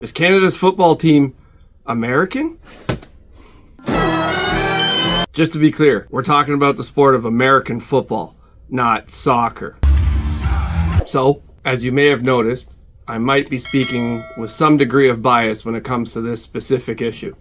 Is Canada's football team American? Just to be clear, we're talking about the sport of American football, not soccer. So, as you may have noticed, I might be speaking with some degree of bias when it comes to this specific issue.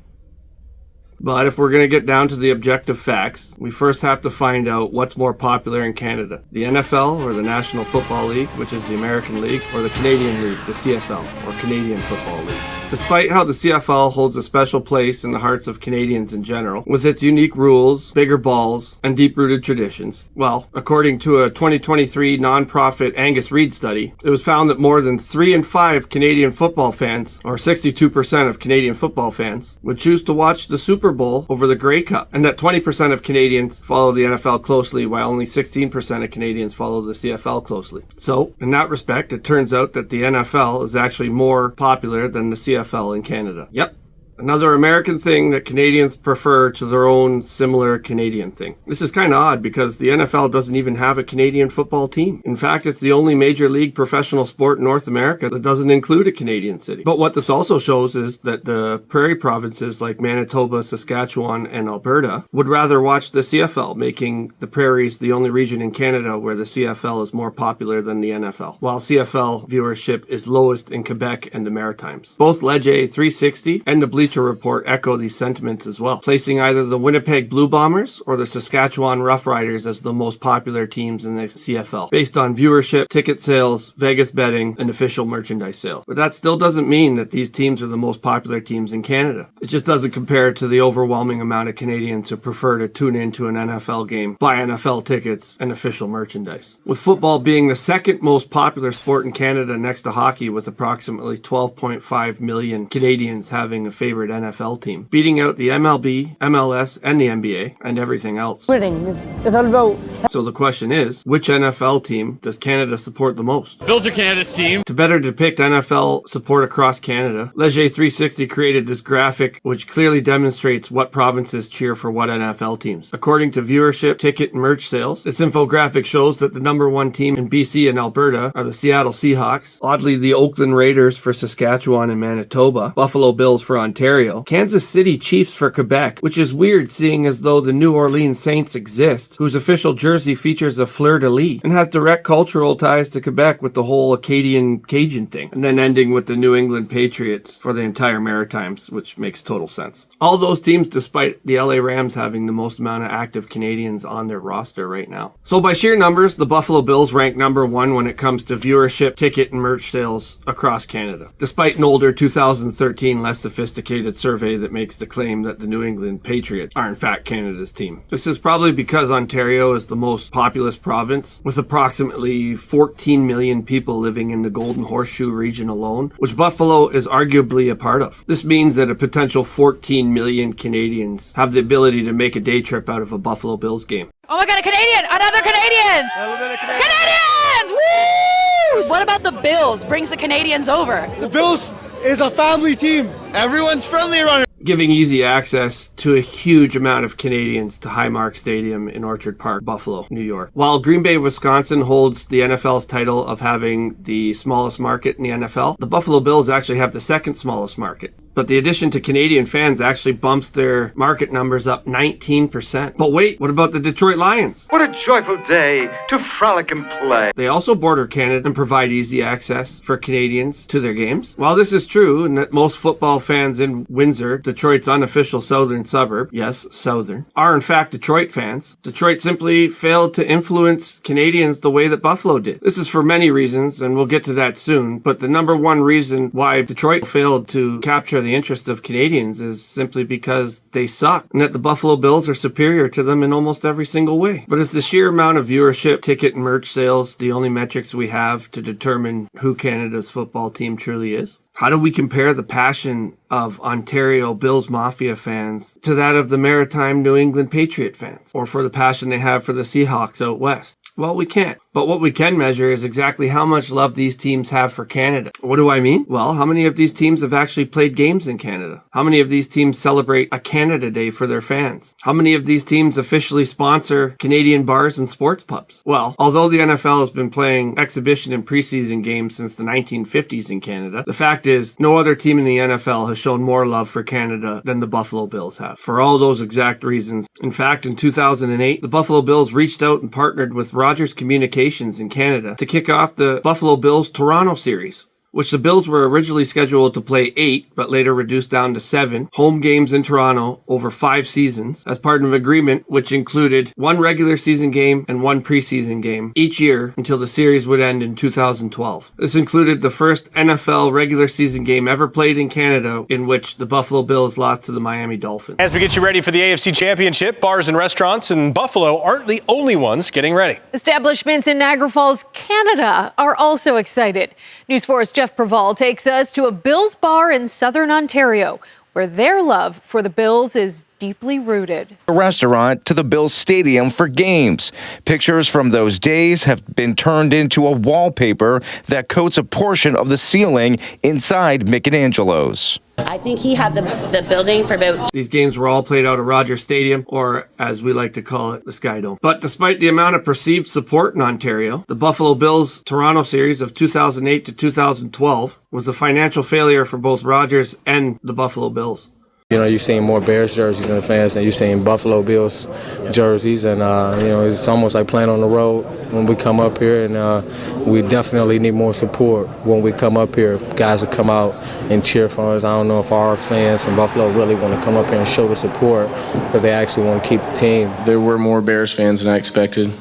But if we're going to get down to the objective facts, we first have to find out what's more popular in Canada. The NFL, or the National Football League, which is the American League, or the Canadian League, the CFL, or Canadian Football League. Despite how the CFL holds a special place in the hearts of Canadians in general, with its unique rules, bigger balls, and deep-rooted traditions, well, according to a 2023 non-profit Angus Reid study, it was found that more than 3 in 5 Canadian football fans, or 62% of Canadian football fans, would choose to watch the Super Bowl over the Grey Cup, and that 20% of Canadians follow the NFL closely, while only 16% of Canadians follow the CFL closely. So, in that respect, it turns out that the NFL is actually more popular than the CFL in Canada. Yep. Another American thing that Canadians prefer to their own similar Canadian thing. This is kind of odd because the NFL doesn't even have a Canadian football team. In fact, it's the only major league professional sport in North America that doesn't include a Canadian city. But what this also shows is that the prairie provinces like Manitoba, Saskatchewan, and Alberta would rather watch the CFL, making the prairies the only region in Canada where the CFL is more popular than the NFL, while CFL viewership is lowest in Quebec and the Maritimes. Both Leger 360 and the Bleacher Report echo these sentiments as well, placing either the Winnipeg Blue Bombers or the Saskatchewan Roughriders as the most popular teams in the CFL, based on viewership, ticket sales, Vegas betting, and official merchandise sales. But that still doesn't mean that these teams are the most popular teams in Canada. It just doesn't compare to the overwhelming amount of Canadians who prefer to tune into an NFL game, buy NFL tickets, and official merchandise. With football being the second most popular sport in Canada next to hockey, with approximately 12.5 million Canadians having a favorite NFL team, beating out the MLB, MLS, and the NBA, and everything else. Winning is all about. So the question is, which NFL team does Canada support the most? Bills are Canada's team. To better depict NFL support across Canada, Leger 360 created this graphic which clearly demonstrates what provinces cheer for what NFL teams. According to viewership, ticket, and merch sales, this infographic shows that the number one team in BC and Alberta are the Seattle Seahawks, oddly the Oakland Raiders for Saskatchewan and Manitoba, Buffalo Bills for Ontario, Kansas City Chiefs for Quebec, which is weird seeing as though the New Orleans Saints exist, whose official jersey features a fleur-de-lis and has direct cultural ties to Quebec with the whole Acadian Cajun thing, and then ending with the New England Patriots for the entire Maritimes, which makes total sense. All those teams despite the LA Rams having the most amount of active Canadians on their roster right now. So by sheer numbers, the Buffalo Bills rank number one when it comes to viewership, ticket, and merch sales across Canada, despite an older 2013 less sophisticated survey that makes the claim that the New England Patriots are in fact Canada's team. This is probably because Ontario is the most populous province, with approximately 14 million people living in the Golden Horseshoe region alone, which Buffalo is arguably a part of. This means that a potential 14 million Canadians have the ability to make a day trip out of a Buffalo Bills game. Oh my god, a Canadian! Another Canadian! Canadians! Woo! What about the Bills? Brings the Canadians over. The Bills is a family team. Everyone's friendly around here. Giving easy access to a huge amount of Canadians to Highmark Stadium in Orchard Park, Buffalo, New York. While Green Bay, Wisconsin holds the NFL's title of having the smallest market in the NFL, the Buffalo Bills actually have the second smallest market. But the addition to Canadian fans actually bumps their market numbers up 19%. But wait, what about the Detroit Lions? What a joyful day to frolic and play. They also border Canada and provide easy access for Canadians to their games. While this is true, and that most football fans in Windsor, Detroit's unofficial southern suburb, yes, southern, are in fact Detroit fans, Detroit simply failed to influence Canadians the way that Buffalo did. This is for many reasons, and we'll get to that soon, but the number one reason why Detroit failed to capture the interest of Canadians is simply because they suck, and that the Buffalo Bills are superior to them in almost every single way. But is the sheer amount of viewership, ticket, and merch sales the only metrics we have to determine who Canada's football team truly is? How do we compare the passion of Ontario Bills Mafia fans to that of the Maritime New England Patriot fans, or for the passion they have for the Seahawks out west? Well, we can't. But what we can measure is exactly how much love these teams have for Canada. What do I mean? Well, how many of these teams have actually played games in Canada? How many of these teams celebrate a Canada Day for their fans? How many of these teams officially sponsor Canadian bars and sports pubs? Well, although the NFL has been playing exhibition and preseason games since the 1950s in Canada, the fact is no other team in the NFL has shown more love for Canada than the Buffalo Bills have. For all those exact reasons. In fact, in 2008, the Buffalo Bills reached out and partnered with Rogers Communications in Canada to kick off the Buffalo Bills Toronto series, which the Bills were originally scheduled to play 8, but later reduced down to 7 home games in Toronto over 5 seasons as part of an agreement which included 1 regular season game and 1 preseason game each year until the series would end in 2012. This included the first NFL regular season game ever played in Canada, in which the Buffalo Bills lost to the Miami Dolphins. As we get you ready for the AFC Championship, bars and restaurants in Buffalo aren't the only ones getting ready. Establishments in Niagara Falls, Canada are also excited. News 4's Jeff Preval takes us to a Bills bar in southern Ontario, where their love for the Bills is deeply rooted. A restaurant to the Bills Stadium for games. Pictures from those days have been turned into a wallpaper that coats a portion of the ceiling inside Michelangelo's. I think he had the building for about... These games were all played out at Rogers Stadium, or as we like to call it, the Sky Dome. But despite the amount of perceived support in Ontario, the Buffalo Bills Toronto series of 2008 to 2012 was a financial failure for both Rogers and the Buffalo Bills. You know, you're seeing more Bears jerseys in the fans than you're seeing Buffalo Bills jerseys. And, you know, it's almost like playing on the road when we come up here. And we definitely need more support when we come up here. Guys that come out and cheer for us. I don't know if our fans from Buffalo really want to come up here and show the support because they actually want to keep the team. There were more Bears fans than I expected.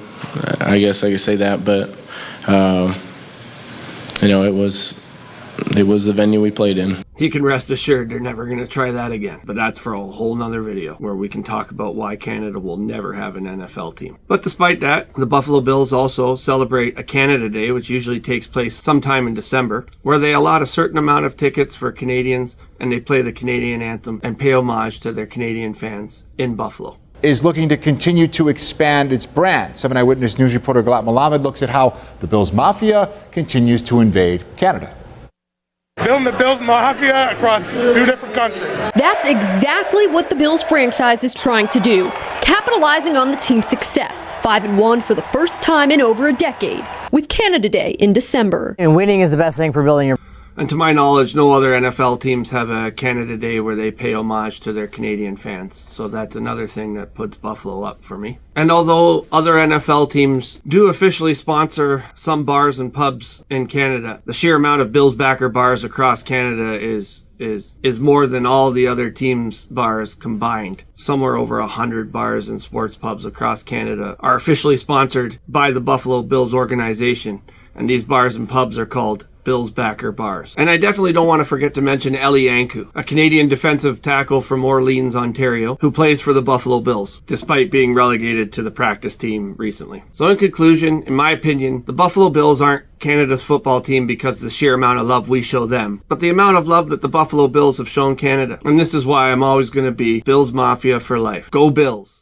I guess I could say that. But, you know, it was the venue we played in. You can rest assured they're never going to try that again. But that's for a whole nother video where we can talk about why Canada will never have an NFL team. But despite that, the Buffalo Bills also celebrate a Canada Day, which usually takes place sometime in December, where they allot a certain amount of tickets for Canadians and they play the Canadian anthem and pay homage to their Canadian fans in Buffalo. Is looking to continue to expand its brand. 7 Eyewitness News reporter Galat Malamed looks at how the Bills Mafia continues to invade Canada. Building the Bills Mafia across 2 different countries. That's exactly what the Bills franchise is trying to do, capitalizing on the team's success. 5-1 for the first time in over a decade, with Canada Day in December. And winning is the best thing for building your... And to my knowledge, no other NFL teams have a Canada Day where they pay homage to their Canadian fans. So that's another thing that puts Buffalo up for me. And although other NFL teams do officially sponsor some bars and pubs in Canada, the sheer amount of Bills backer bars across Canada is more than all the other teams' bars combined. Somewhere over 100 bars and sports pubs across Canada are officially sponsored by the Buffalo Bills organization. And these bars and pubs are called Bills backer bars. And I definitely don't want to forget to mention Eli Ankou, a Canadian defensive tackle from Orleans, Ontario, who plays for the Buffalo Bills, despite being relegated to the practice team recently. So in conclusion, in my opinion, the Buffalo Bills aren't Canada's football team because of the sheer amount of love we show them, but the amount of love that the Buffalo Bills have shown Canada. And this is why I'm always going to be Bills Mafia for life. Go Bills!